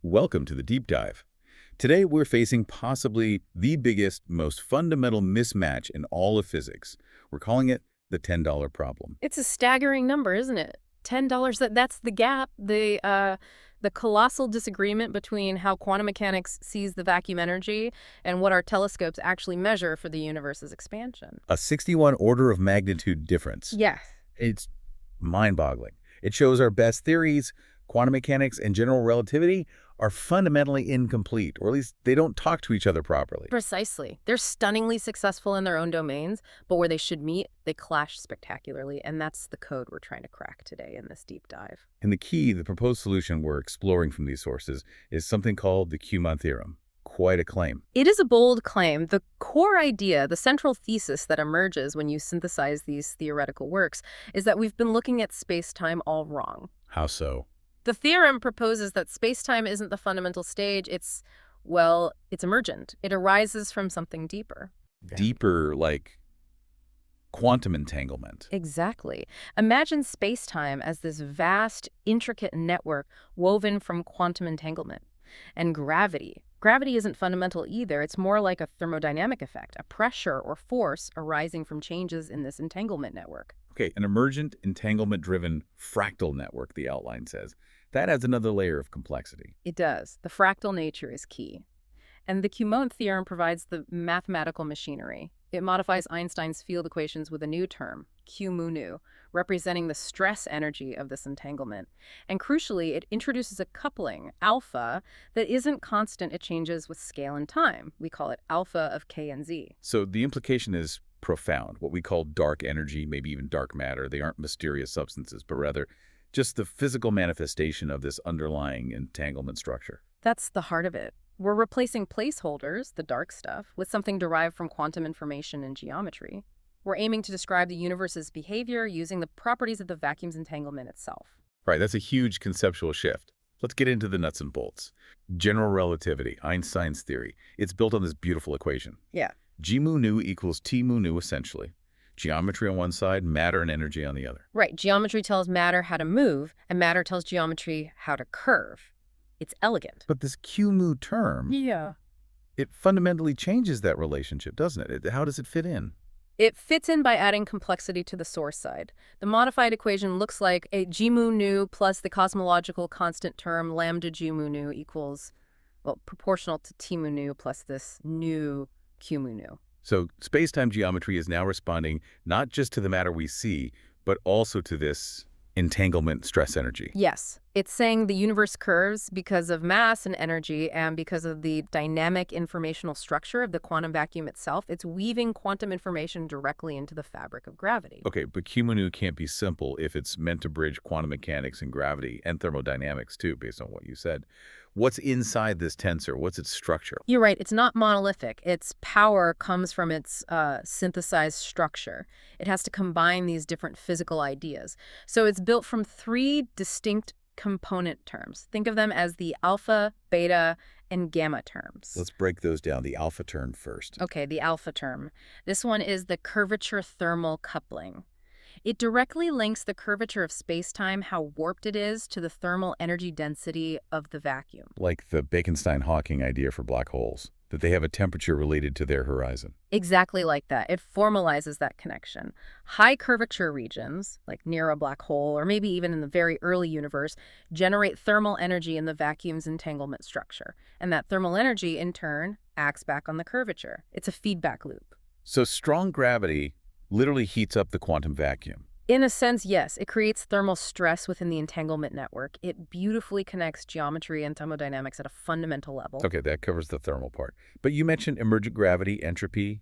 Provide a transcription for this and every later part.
Welcome to the deep dive. Today we're facing possibly the biggest, most fundamental mismatch in all of physics. We're calling it the $10 problem. It's a staggering number, isn't it? $10, that's the gap, the colossal disagreement between how quantum mechanics sees the vacuum energy and what our telescopes actually measure for the universe's expansion. A 61 order of magnitude difference. Yes. It's mind-boggling. It shows our best theories, quantum mechanics and general relativity, are fundamentally incomplete, or at least they don't talk to each other properly. Precisely. They're stunningly successful in their own domains, but where they should meet, they clash spectacularly, and that's the code we're trying to crack today in this deep dive. And the proposed solution we're exploring from these sources, is something called the Qmn theorem. Quite a claim. It is a bold claim. The core idea, the central thesis that emerges when you synthesize these theoretical works, is that we've been looking at space-time all wrong. How so? The theorem proposes that space-time isn't the fundamental stage, it's emergent. It arises from something deeper. Deeper, like quantum entanglement. Exactly. Imagine space-time as this vast, intricate network woven from quantum entanglement. And gravity. Gravity isn't fundamental either. It's more like a thermodynamic effect, a pressure or force arising from changes in this entanglement network. Okay, an emergent, entanglement-driven fractal network, the outline says. That adds another layer of complexity. It does. The fractal nature is key. And the Qmn theorem provides the mathematical machinery. It modifies Einstein's field equations with a new term, Qμ, representing the stress energy of this entanglement. And crucially, it introduces a coupling, alpha, that isn't constant. It changes with scale and time. We call it alpha of K and Z. So the implication is profound, what we call dark energy, maybe even dark matter. They aren't mysterious substances, but rather just the physical manifestation of this underlying entanglement structure. That's the heart of it. We're replacing placeholders, the dark stuff, with something derived from quantum information and geometry. We're aiming to describe the universe's behavior using the properties of the vacuum's entanglement itself. Right, that's a huge conceptual shift. Let's get into the nuts and bolts. General relativity, Einstein's theory. It's built on this beautiful equation. Yeah. Gμ equals Tμ essentially. Geometry on one side, matter and energy on the other. Right. Geometry tells matter how to move, and matter tells geometry how to curve. It's elegant. But this Qμ term, it fundamentally changes that relationship, doesn't it? How does it fit in? It fits in by adding complexity to the source side. The modified equation looks like a Gμ plus the cosmological constant term lambda Gμ equals, well, proportional to Tμ plus this new Qμ. So space-time geometry is now responding not just to the matter we see, but also to this entanglement stress energy. Yes. It's saying the universe curves because of mass and energy and because of the dynamic informational structure of the quantum vacuum itself. It's weaving quantum information directly into the fabric of gravity. Okay, but Qμ can't be simple if it's meant to bridge quantum mechanics and gravity and thermodynamics too, based on what you said. What's inside this tensor? What's its structure? You're right. It's not monolithic. Its power comes from its synthesized structure. It has to combine these different physical ideas. So it's built from three distinct component terms. Think of them as the alpha, beta, and gamma terms. Let's break those down. The alpha term first. Okay, the alpha term. This one is the curvature thermal coupling. It directly links the curvature of space-time, how warped it is, to the thermal energy density of the vacuum. Like the Bekenstein-Hawking idea for black holes, that they have a temperature related to their horizon. Exactly like that. It formalizes that connection. High curvature regions, like near a black hole, or maybe even in the very early universe, generate thermal energy in the vacuum's entanglement structure. And that thermal energy, in turn, acts back on the curvature. It's a feedback loop. So strong gravity literally heats up the quantum vacuum. In a sense, yes. It creates thermal stress within the entanglement network. It beautifully connects geometry and thermodynamics at a fundamental level. Okay, that covers the thermal part. But you mentioned emergent gravity, entropy.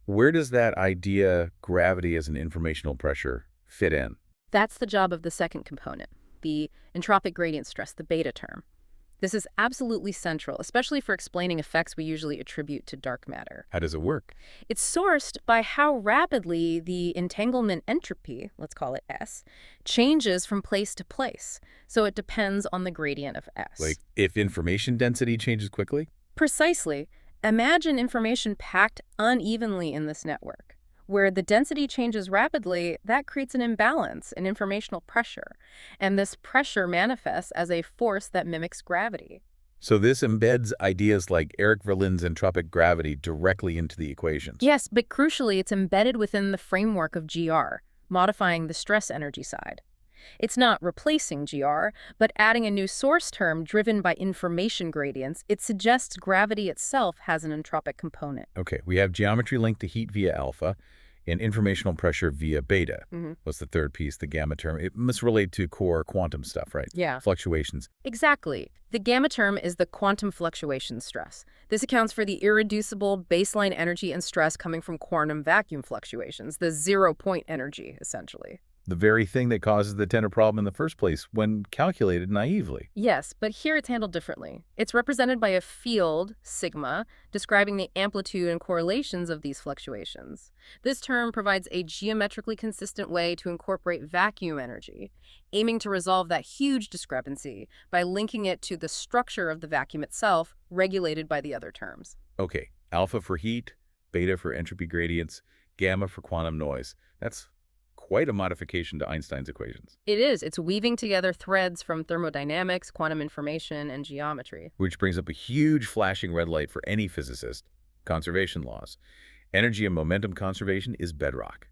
Where does that idea, gravity as an informational pressure, fit in? That's the job of the second component, the entropic gradient stress, the beta term. This is absolutely central, especially for explaining effects we usually attribute to dark matter. How does it work? It's sourced by how rapidly the entanglement entropy, let's call it S, changes from place to place. So it depends on the gradient of S. Like if information density changes quickly? Precisely. Imagine information packed unevenly in this network. Where the density changes rapidly, that creates an imbalance in informational pressure. And this pressure manifests as a force that mimics gravity. So this embeds ideas like Eric Verlin's entropic gravity directly into the equations. Yes, but crucially, it's embedded within the framework of GR, modifying the stress energy side. It's not replacing GR, but adding a new source term driven by information gradients. It suggests gravity itself has an entropic component. Okay, we have geometry linked to heat via alpha and informational pressure via beta. What's the third piece, the gamma term? It must relate to core quantum stuff, right? Yeah. Fluctuations. Exactly. The gamma term is the quantum fluctuation stress. This accounts for the irreducible baseline energy and stress coming from quantum vacuum fluctuations, the zero-point energy, essentially. The very thing that causes the Tensor problem in the first place when calculated naively. Yes, but here it's handled differently. It's represented by a field, sigma, describing the amplitude and correlations of these fluctuations. This term provides a geometrically consistent way to incorporate vacuum energy, aiming to resolve that huge discrepancy by linking it to the structure of the vacuum itself, regulated by the other terms. Okay, alpha for heat, beta for entropy gradients, gamma for quantum noise. That's quite a modification to Einstein's equations. It is. It's weaving together threads from thermodynamics, quantum information, and geometry. Which brings up a huge flashing red light for any physicist: conservation laws. Energy and momentum conservation is bedrock.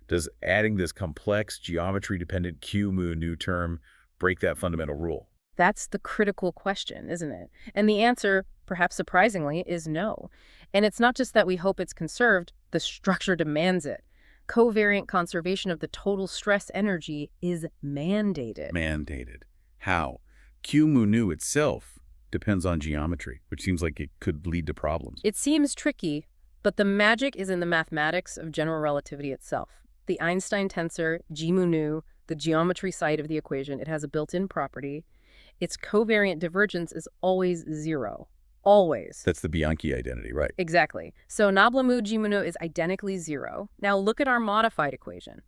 Does adding this complex geometry-dependent Qμ term break that fundamental rule? That's the critical question, isn't it? And the answer, perhaps surprisingly, is no. And it's not just that we hope it's conserved, the structure demands it. Covariant conservation of the total stress energy is mandated. Mandated. How? Qμ itself depends on geometry, which seems like it could lead to problems. It seems tricky, but the magic is in the mathematics of general relativity itself. The Einstein tensor, Qμ, the geometry side of the equation, it has a built-in property. Its covariant divergence is always zero. Always. That's the Bianchi identity, right? Exactly. So nabla-mu Qμ is identically zero. Now look at our modified equation.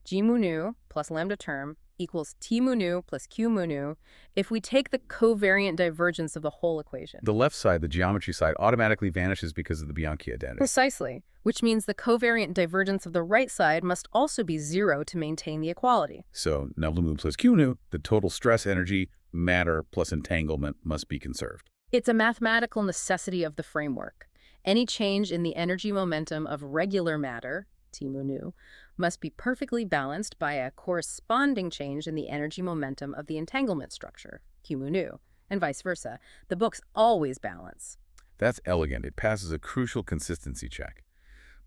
Qμ plus lambda term equals Tμ plus Qμ if we take the covariant divergence of the whole equation. The left side, the geometry side, automatically vanishes because of the Bianchi identity. Precisely, which means the covariant divergence of the right side must also be zero to maintain the equality. So nabla-mu plus Qμ, the total stress energy, matter plus entanglement, must be conserved. It's a mathematical necessity of the framework. Any change in the energy momentum of regular matter, Tμ, must be perfectly balanced by a corresponding change in the energy momentum of the entanglement structure, Qμ, and vice versa. The books always balance. That's elegant. It passes a crucial consistency check.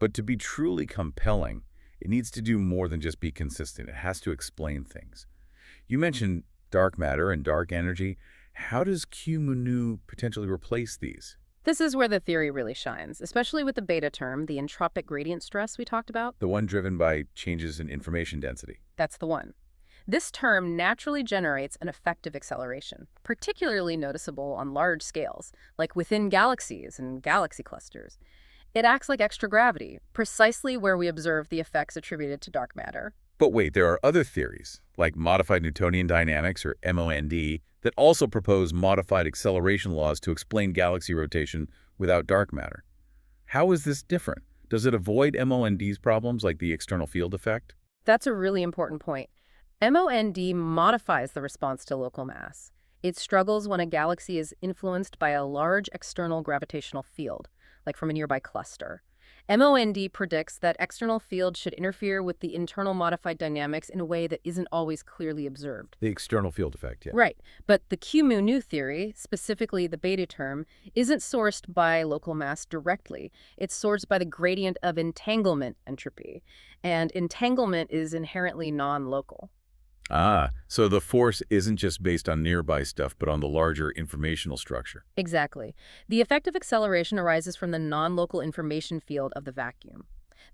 But to be truly compelling, it needs to do more than just be consistent. It has to explain things. You mentioned dark matter and dark energy. How does Qμ potentially replace these? This is where the theory really shines, especially with the beta term, the entropic gradient stress we talked about. The one driven by changes in information density. That's the one. This term naturally generates an effective acceleration, particularly noticeable on large scales, like within galaxies and galaxy clusters. It acts like extra gravity, precisely where we observe the effects attributed to dark matter. But wait, there are other theories, like modified Newtonian dynamics, or MOND, that also propose modified acceleration laws to explain galaxy rotation without dark matter. How is this different? Does it avoid MOND's problems, like the external field effect? That's a really important point. MOND modifies the response to local mass. It struggles when a galaxy is influenced by a large external gravitational field, like from a nearby cluster. MOND predicts that external fields should interfere with the internal modified dynamics in a way that isn't always clearly observed. The external field effect, yeah. Right. But the Qμ theory, specifically the beta term, isn't sourced by local mass directly. It's sourced by the gradient of entanglement entropy. And entanglement is inherently non-local. Ah, so the force isn't just based on nearby stuff, but on the larger informational structure. Exactly. The effect of acceleration arises from the non-local information field of the vacuum.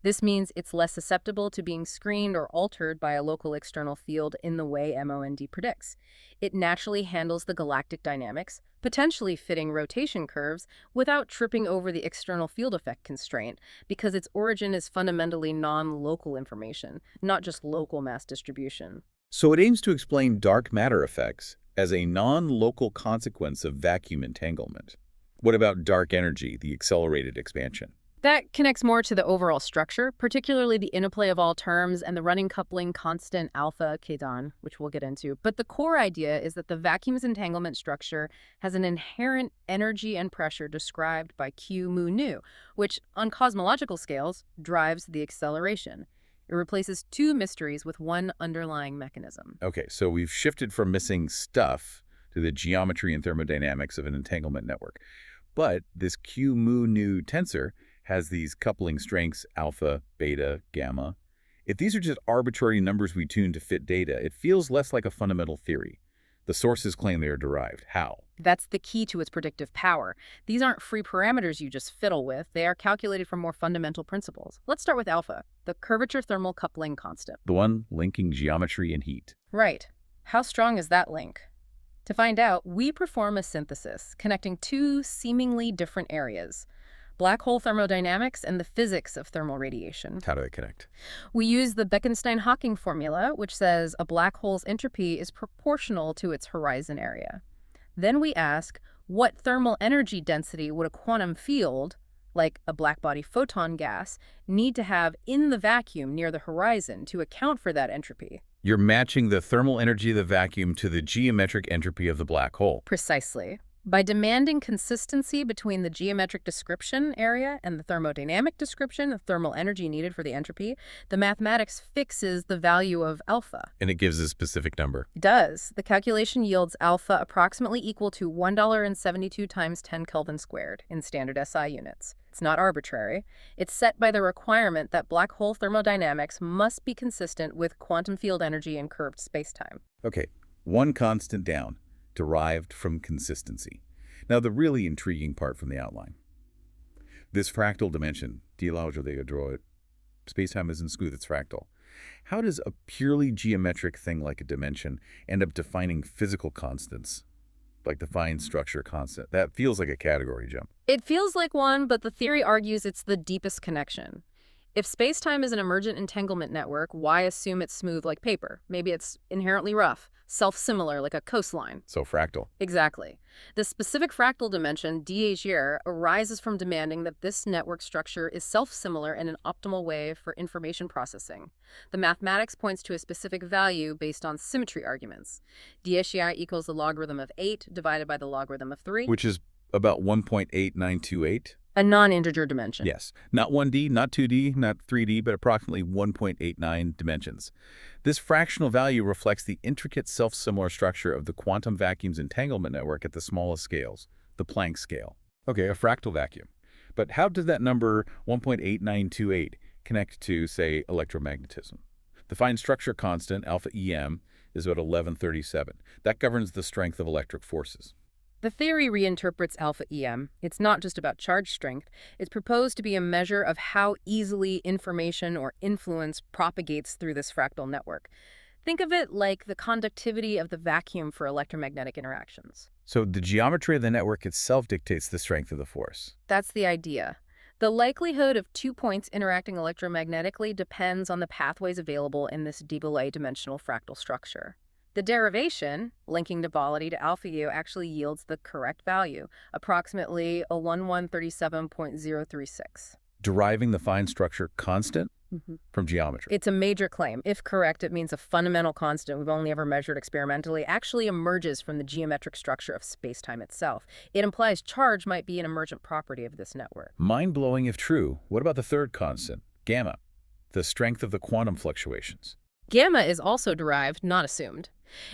This means it's less susceptible to being screened or altered by a local external field in the way MOND predicts. It naturally handles the galactic dynamics, potentially fitting rotation curves without tripping over the external field effect constraint, because its origin is fundamentally non-local information, not just local mass distribution. So it aims to explain dark matter effects as a non-local consequence of vacuum entanglement. What about dark energy, the accelerated expansion? That connects more to the overall structure, particularly the interplay of all terms and the running coupling constant alpha Qₘₙ, which we'll get into. But the core idea is that the vacuum's entanglement structure has an inherent energy and pressure described by Qμ, which, on cosmological scales, drives the acceleration. It replaces two mysteries with one underlying mechanism. Okay, so we've shifted from missing stuff to the geometry and thermodynamics of an entanglement network. But this Qμ tensor has these coupling strengths, alpha, beta, gamma. If these are just arbitrary numbers we tune to fit data, it feels less like a fundamental theory. The sources claim they are derived. How? That's the key to its predictive power. These aren't free parameters you just fiddle with. They are calculated from more fundamental principles. Let's start with alpha, the curvature thermal coupling constant. The one linking geometry and heat. Right. How strong is that link? To find out, we perform a synthesis connecting two seemingly different areas: black hole thermodynamics and the physics of thermal radiation. How do they connect? We use the Bekenstein-Hawking formula, which says a black hole's entropy is proportional to its horizon area. Then we ask, what thermal energy density would a quantum field, like a blackbody photon gas, need to have in the vacuum near the horizon to account for that entropy? You're matching the thermal energy of the vacuum to the geometric entropy of the black hole. Precisely. By demanding consistency between the geometric description area and the thermodynamic description of thermal energy needed for the entropy, the mathematics fixes the value of alpha. And it gives a specific number. It does. The calculation yields alpha approximately equal to $1.72 times 10 Kelvin squared in standard SI units. It's not arbitrary. It's set by the requirement that black hole thermodynamics must be consistent with quantum field energy in curved spacetime. Okay, one constant down, derived from consistency. Now, the really intriguing part from the outline. This fractal dimension, Tₘₙ Lgₘₙ, spacetime isn't smooth, it's fractal. How does a purely geometric thing like a dimension end up defining physical constants, like the fine structure constant? That feels like a category jump. It feels like one, but the theory argues it's the deepest connection. If spacetime is an emergent entanglement network, why assume it's smooth like paper? Maybe it's inherently rough, self-similar like a coastline. So fractal. Exactly. The specific fractal dimension, Dₘₙ, arises from demanding that this network structure is self-similar in an optimal way for information processing. The mathematics points to a specific value based on symmetry arguments. Dₘ equals the logarithm of 8 divided by the logarithm of 3. Which is about 1.8928. A non-integer dimension. Yes. Not 1D, not 2D, not 3D, but approximately 1.89 dimensions. This fractional value reflects the intricate self-similar structure of the quantum vacuum's entanglement network at the smallest scales, the Planck scale. Okay, a fractal vacuum. But how does that number 1.8928 connect to, say, electromagnetism? The fine structure constant, alpha EM, is about 1137. That governs the strength of electric forces. The theory reinterprets alpha EM. It's not just about charge strength. It's proposed to be a measure of how easily information or influence propagates through this fractal network. Think of it like the conductivity of the vacuum for electromagnetic interactions. So the geometry of the network itself dictates the strength of the force. That's the idea. The likelihood of 2 points interacting electromagnetically depends on the pathways available in this Deboulet dimensional fractal structure. The derivation, linking duality to alpha U, actually yields the correct value, approximately a 1137.036. Deriving the fine structure constant from geometry. It's a major claim. If correct, it means a fundamental constant we've only ever measured experimentally actually emerges from the geometric structure of spacetime itself. It implies charge might be an emergent property of this network. Mind-blowing if true. What about the third constant, gamma, the strength of the quantum fluctuations? Gamma is also derived, not assumed.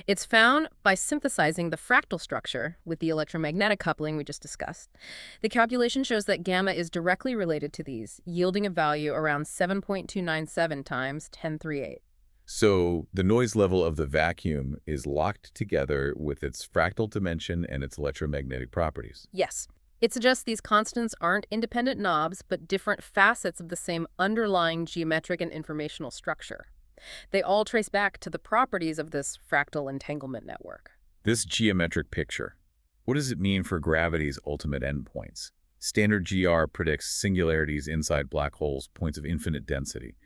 It's found by synthesizing the fractal structure with the electromagnetic coupling we just discussed. The calculation shows that gamma is directly related to these, yielding a value around 7.297 times 1038. So the noise level of the vacuum is locked together with its fractal dimension and its electromagnetic properties. Yes. It suggests these constants aren't independent knobs, but different facets of the same underlying geometric and informational structure. They all trace back to the properties of this fractal entanglement network. This geometric picture, what does it mean for gravity's ultimate endpoints? Standard GR predicts singularities inside black holes, points of infinite density.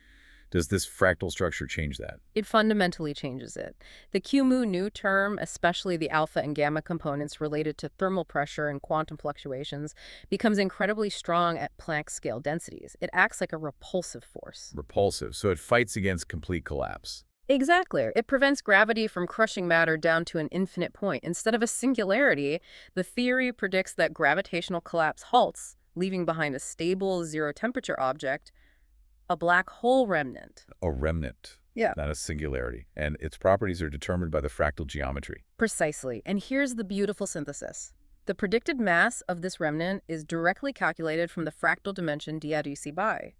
Does this fractal structure change that? It fundamentally changes it. The Qμ term, especially the alpha and gamma components related to thermal pressure and quantum fluctuations, becomes incredibly strong at Planck-scale densities. It acts like a repulsive force. Repulsive, so it fights against complete collapse. Exactly. It prevents gravity from crushing matter down to an infinite point. Instead of a singularity, the theory predicts that gravitational collapse halts, leaving behind a stable zero-temperature object, a black hole remnant. A remnant, Yeah. not a singularity. And its properties are determined by the fractal geometry. Precisely. And here's the beautiful synthesis. The predicted mass of this remnant is directly calculated from the fractal dimension d/u/c/.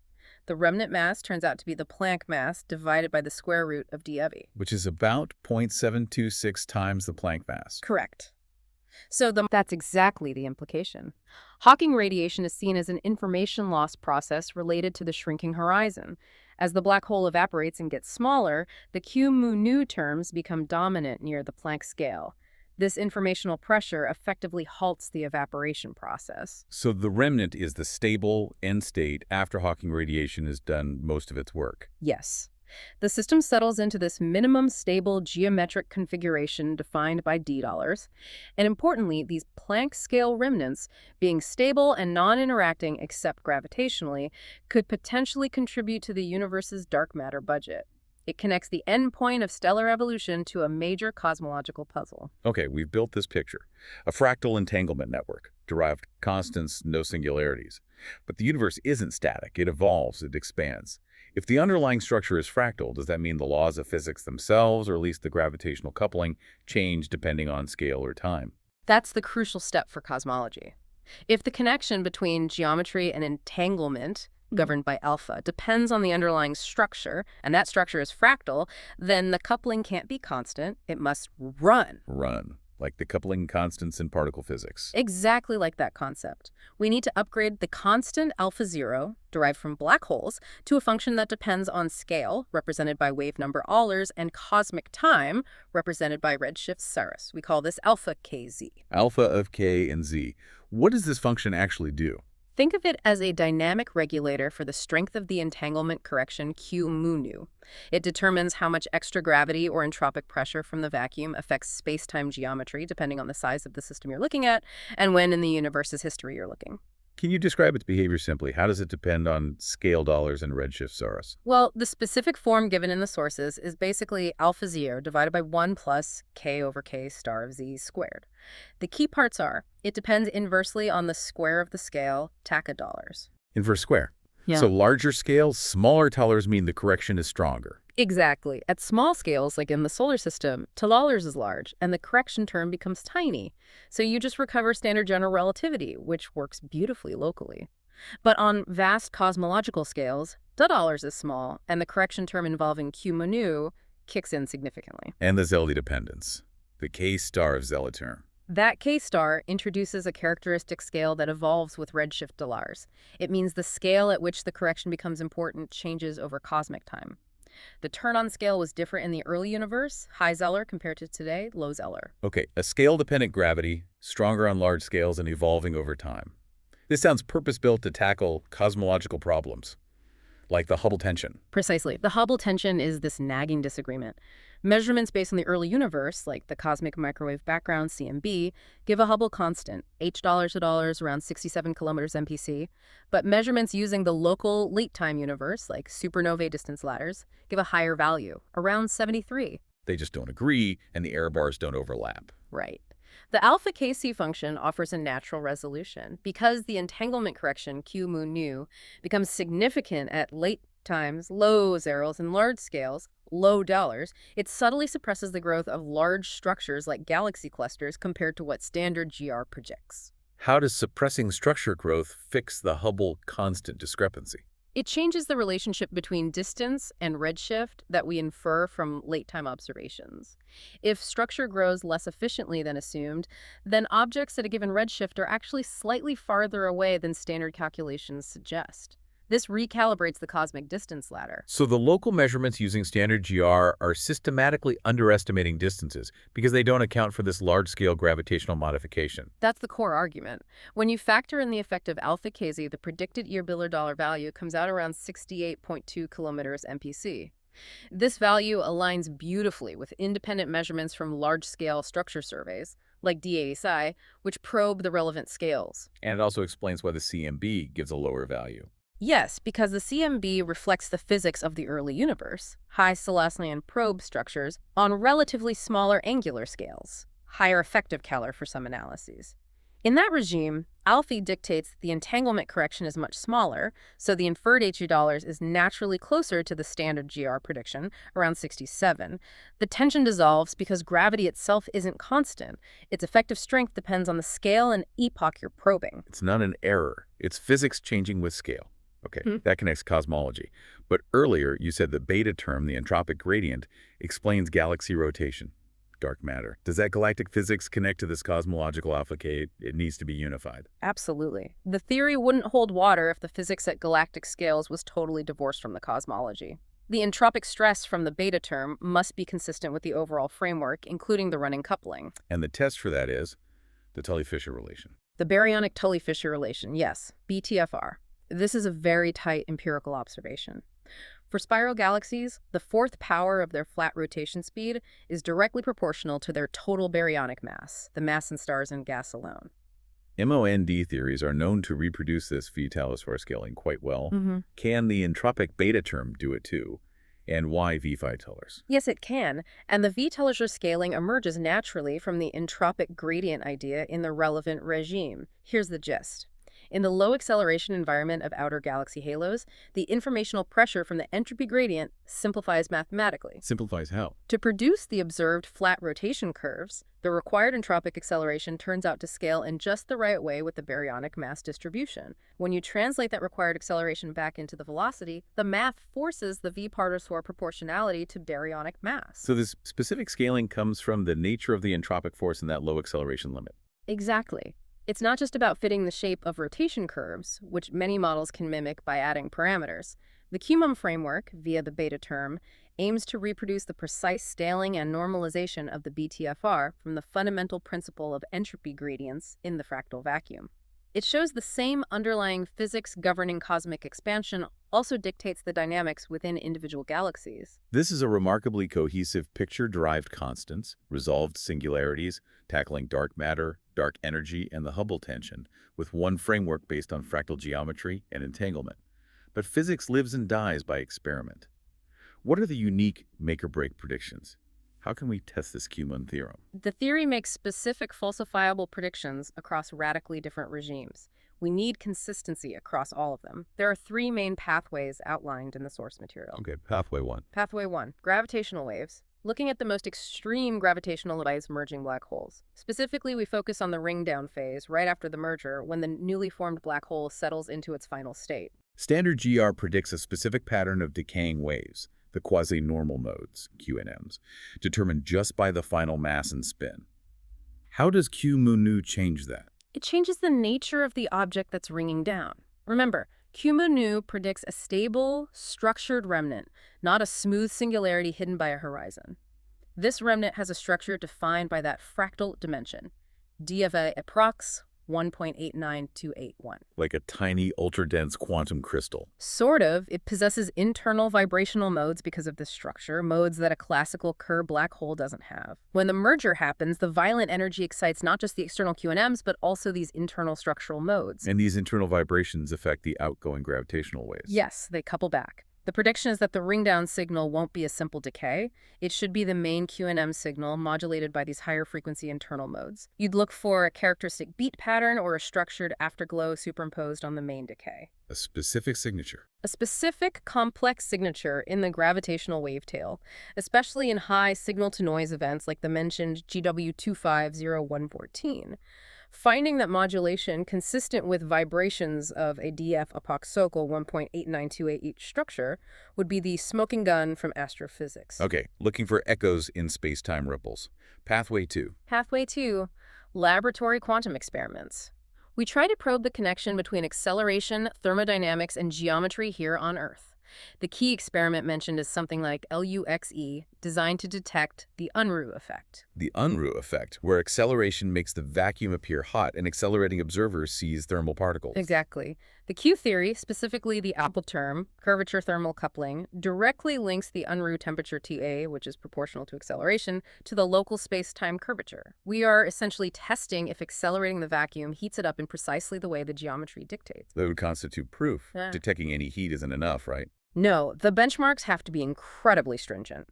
The remnant mass turns out to be the Planck mass divided by the square root of d/e. Which is about 0.726 times the Planck mass. Correct. So that's exactly the implication. Hawking radiation is seen as an information loss process related to the shrinking horizon. As the black hole evaporates and gets smaller, the Qμ terms become dominant near the Planck scale. This informational pressure effectively halts the evaporation process. So the remnant is the stable end state after Hawking radiation has done most of its work. Yes. The system settles into this minimum stable geometric configuration defined by $d. And importantly, these Planck-scale remnants, being stable and non-interacting except gravitationally, could potentially contribute to the universe's dark matter budget. It connects the endpoint of stellar evolution to a major cosmological puzzle. Okay, we've built this picture. A fractal entanglement network, derived constants, no singularities. But the universe isn't static. It evolves, it expands. If the underlying structure is fractal, does that mean the laws of physics themselves, or at least the gravitational coupling, change depending on scale or time? That's the crucial step for cosmology. If the connection between geometry and entanglement, governed by alpha, depends on the underlying structure, and that structure is fractal, then the coupling can't be constant. It must run. Run, like the coupling constants in particle physics. Exactly like that concept. We need to upgrade the constant alpha zero, derived from black holes, to a function that depends on scale, represented by wave number Eulers, and cosmic time, represented by redshift Saros. We call this alpha kz. Alpha of k and z. What does this function actually do? Think of it as a dynamic regulator for the strength of the entanglement correction Qμ. It determines how much extra gravity or entropic pressure from the vacuum affects space-time geometry, depending on the size of the system you're looking at, and when in the universe's history you're looking. Can you describe its behavior simply? How does it depend on scale dollars and redshift Saros? Well, the specific form given in the sources is basically alpha 0 divided by 1 plus k over k star of z squared. The key parts are, it depends inversely on the square of the scale, Tₘₙ dollars. Inverse square. Yeah. So larger scales, smaller dollars mean the correction is stronger. Exactly. At small scales, like in the solar system, $2 is large, and the correction term becomes tiny. So you just recover standard general relativity, which works beautifully locally. But on vast cosmological scales, $2 is small, and the correction term involving Qμ kicks in significantly. And the Zeldi dependence, the k star of Zelda term. That k-star introduces a characteristic scale that evolves with redshift dollars. It means the scale at which the correction becomes important changes over cosmic time. The turn-on scale was different in the early universe, high Zeller compared to today, low Zeller. Okay, a scale-dependent gravity, stronger on large scales and evolving over time. This sounds purpose-built to tackle cosmological problems, like the Hubble tension. Precisely. The Hubble tension is this nagging disagreement. Measurements based on the early universe, like the cosmic microwave background, CMB, give a Hubble constant, h$ to dollars, around 67 kilometers MPC. But measurements using the local late-time universe, like supernovae distance ladders, give a higher value, around 73. They just don't agree, and the error bars don't overlap. Right. The alpha kc function offers a natural resolution. Because the entanglement correction, Qμ, becomes significant at late times, low zeros, and large scales, low dollars, it subtly suppresses the growth of large structures like galaxy clusters compared to what standard GR projects. How does suppressing structure growth fix the Hubble constant discrepancy? It changes the relationship between distance and redshift that we infer from late-time observations. If structure grows less efficiently than assumed, then objects at a given redshift are actually slightly farther away than standard calculations suggest. This recalibrates the cosmic distance ladder. So the local measurements using standard GR are systematically underestimating distances because they don't account for this large-scale gravitational modification. That's the core argument. When you factor in the effect of alpha Kz, the predicted year-billion-dollar value comes out around 68.2 kilometers MPC. This value aligns beautifully with independent measurements from large-scale structure surveys, like DASI, which probe the relevant scales. And it also explains why the CMB gives a lower value. Yes, because the CMB reflects the physics of the early universe, high Celestian probe structures on relatively smaller angular scales, higher effective Keller for some analyses. In that regime, alpha dictates that the entanglement correction is much smaller, so the inferred HE$ is naturally closer to the standard GR prediction, around 67. The tension dissolves because gravity itself isn't constant. Its effective strength depends on the scale and epoch you're probing. It's not an error. It's physics changing with scale. Okay, that connects cosmology. But earlier, you said the beta term, the entropic gradient, explains galaxy rotation. Dark matter. Does that galactic physics connect to this cosmological alpha K? It needs to be unified. Absolutely. The theory wouldn't hold water if the physics at galactic scales was totally divorced from the cosmology. The entropic stress from the beta term must be consistent with the overall framework, including the running coupling. And the test for that is the Tully-Fisher relation. The baryonic Tully-Fisher relation, yes, BTFR. This is a very tight empirical observation. For spiral galaxies, the fourth power of their flat rotation speed is directly proportional to their total baryonic mass, the mass in stars and gas alone. MOND theories are known to reproduce this V-Taylor scaling quite well. Can the entropic beta term do it too? And why V-Taylors? Yes, it can, and the V-Taylor scaling emerges naturally from the entropic gradient idea in the relevant regime. Here's the gist. In the low acceleration environment of outer galaxy halos, the informational pressure from the entropy gradient simplifies mathematically. Simplifies how? To produce the observed flat rotation curves, the required entropic acceleration turns out to scale in just the right way with the baryonic mass distribution. When you translate that required acceleration back into the velocity, the math forces the V-Taylor proportionality to baryonic mass. So this specific scaling comes from the nature of the entropic force in that low acceleration limit. Exactly. It's not just about fitting the shape of rotation curves, which many models can mimic by adding parameters. The Qmum framework, via the beta term, aims to reproduce the precise scaling and normalization of the BTFR from the fundamental principle of entropy gradients in the fractal vacuum. It shows the same underlying physics governing cosmic expansion also dictates the dynamics within individual galaxies. This is a remarkably cohesive picture-derived constants, resolved singularities, tackling dark matter, dark energy, and the Hubble tension, with one framework based on fractal geometry and entanglement. But physics lives and dies by experiment. What are the unique make-or-break predictions? How can we test this Qmn theorem? The theory makes specific falsifiable predictions across radically different regimes. We need consistency across all of them. There are three main pathways outlined in the source material. Okay, pathway one. Pathway 1, gravitational waves. Looking at the most extreme gravitational waves merging black holes. Specifically, we focus on the ring-down phase right after the merger when the newly formed black hole settles into its final state. Standard GR predicts a specific pattern of decaying waves, the quasi-normal modes, QNMs, determined just by the final mass and spin. How does Qμ change that? It changes the nature of the object that's ringing down. Remember, Qμ predicts a stable, structured remnant, not a smooth singularity hidden by a horizon. This remnant has a structure defined by that fractal dimension, d of a approx 1.89281. Like a tiny, ultra-dense quantum crystal. Sort of. It possesses internal vibrational modes because of this structure, modes that a classical Kerr black hole doesn't have. When the merger happens, the violent energy excites not just the external QNMs, but also these internal structural modes. And these internal vibrations affect the outgoing gravitational waves. Yes, they couple back. The prediction is that the ring-down signal won't be a simple decay. It should be the main QNM signal modulated by these higher frequency internal modes. You'd look for a characteristic beat pattern or a structured afterglow superimposed on the main decay. A specific signature. A specific complex signature in the gravitational wavetail, especially in high signal-to-noise events like the mentioned GW250114. Finding that modulation consistent with vibrations of a DF epoxycal 1.89288 structure would be the smoking gun from astrophysics. Okay, looking for echoes in space-time ripples. Pathway 2. Pathway 2, laboratory quantum experiments. We try to probe the connection between acceleration, thermodynamics, and geometry here on Earth. The key experiment mentioned is something like LUXE, designed to detect the Unruh effect. The Unruh effect, where acceleration makes the vacuum appear hot and accelerating observers sees thermal particles. Exactly. The Q theory, specifically the Apple term, curvature thermal coupling, directly links the Unruh temperature TA, which is proportional to acceleration, to the local space-time curvature. We are essentially testing if accelerating the vacuum heats it up in precisely the way the geometry dictates. That would constitute proof. Yeah. Detecting any heat isn't enough, right? No, the benchmarks have to be incredibly stringent.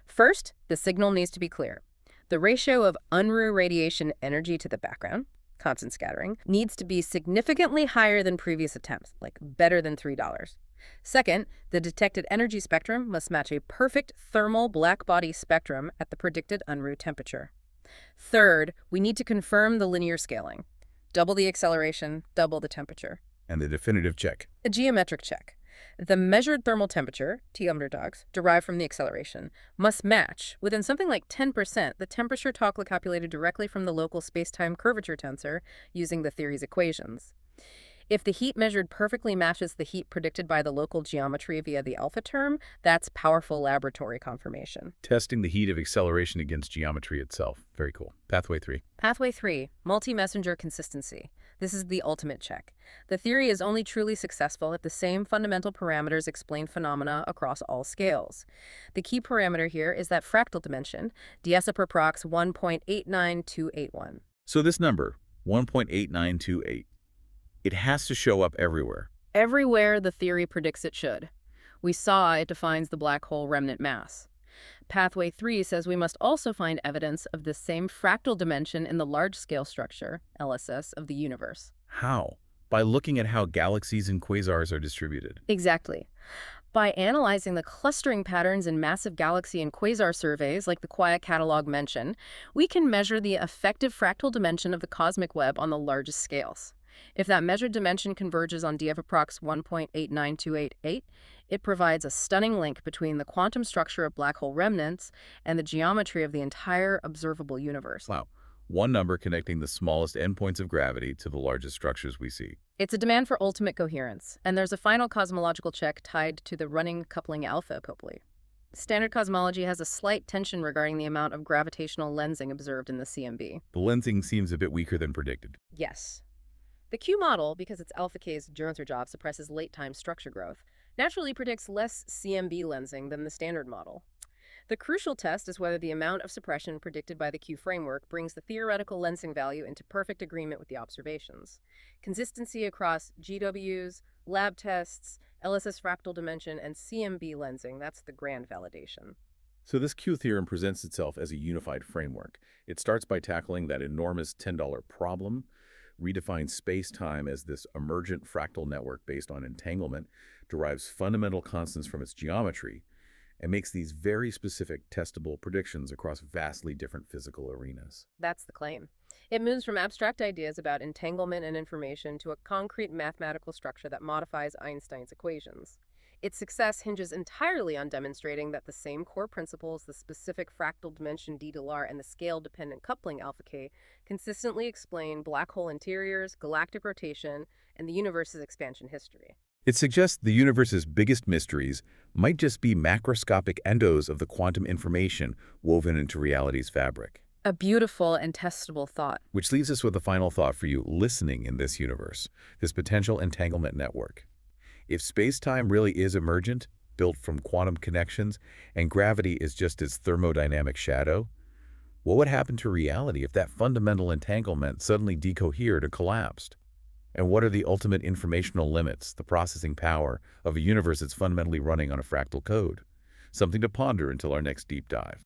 First, the signal needs to be clear. The ratio of Unruh radiation energy to the background, constant scattering, needs to be significantly higher than previous attempts, like better than $3. Second, the detected energy spectrum must match a perfect thermal blackbody spectrum at the predicted Unruh temperature. Third, we need to confirm the linear scaling. Double the acceleration, double the temperature. And the definitive check. A geometric check. The measured thermal temperature, T underdogs, derived from the acceleration, must match, within something like 10%, the temperature Tokla calculated directly from the local spacetime curvature tensor using the theory's equations. If the heat measured perfectly matches the heat predicted by the local geometry via the alpha term, that's powerful laboratory confirmation. Testing the heat of acceleration against geometry itself. Very cool. Pathway 3. Pathway 3, multi-messenger consistency. This is the ultimate check. The theory is only truly successful if the same fundamental parameters explain phenomena across all scales. The key parameter here is that fractal dimension, ds/prox 1.89281. So this number, 1.8928, it has to show up everywhere. Everywhere the theory predicts it should. We saw it defines the black hole remnant mass. Pathway 3 says we must also find evidence of the same fractal dimension in the large-scale structure, LSS, of the universe. How? By looking at how galaxies and quasars are distributed. Exactly. By analyzing the clustering patterns in massive galaxy and quasar surveys, like the Quiet Catalog mentioned, we can measure the effective fractal dimension of the cosmic web on the largest scales. If that measured dimension converges on ds/prox 1.89288, it provides a stunning link between the quantum structure of black hole remnants and the geometry of the entire observable universe. Wow. One number connecting the smallest endpoints of gravity to the largest structures we see. It's a demand for ultimate coherence, and there's a final cosmological check tied to the running coupling alpha coupling. Standard cosmology has a slight tension regarding the amount of gravitational lensing observed in the CMB. The lensing seems a bit weaker than predicted. Yes. The Q model, because its alpha K's Jones job suppresses late-time structure growth, naturally predicts less CMB lensing than the standard model. The crucial test is whether the amount of suppression predicted by the Q framework brings the theoretical lensing value into perfect agreement with the observations. Consistency across GWs, lab tests, LSS fractal dimension, and CMB lensing, that's the grand validation. So this Q theorem presents itself as a unified framework. It starts by tackling that enormous $10 problem, redefines space-time as this emergent fractal network based on entanglement, derives fundamental constants from its geometry, and makes these very specific testable predictions across vastly different physical arenas. That's the claim. It moves from abstract ideas about entanglement and information to a concrete mathematical structure that modifies Einstein's equations. Its success hinges entirely on demonstrating that the same core principles, the specific fractal dimension d⁴ and the scale-dependent coupling alpha k, consistently explain black hole interiors, galactic rotation, and the universe's expansion history. It suggests the universe's biggest mysteries might just be macroscopic endos of the quantum information woven into reality's fabric. A beautiful and testable thought. Which leaves us with a final thought for you listening in this universe, this potential entanglement network. If space-time really is emergent, built from quantum connections, and gravity is just its thermodynamic shadow, what would happen to reality if that fundamental entanglement suddenly decohered or collapsed? And what are the ultimate informational limits, the processing power, of a universe that's fundamentally running on a fractal code? Something to ponder until our next deep dive.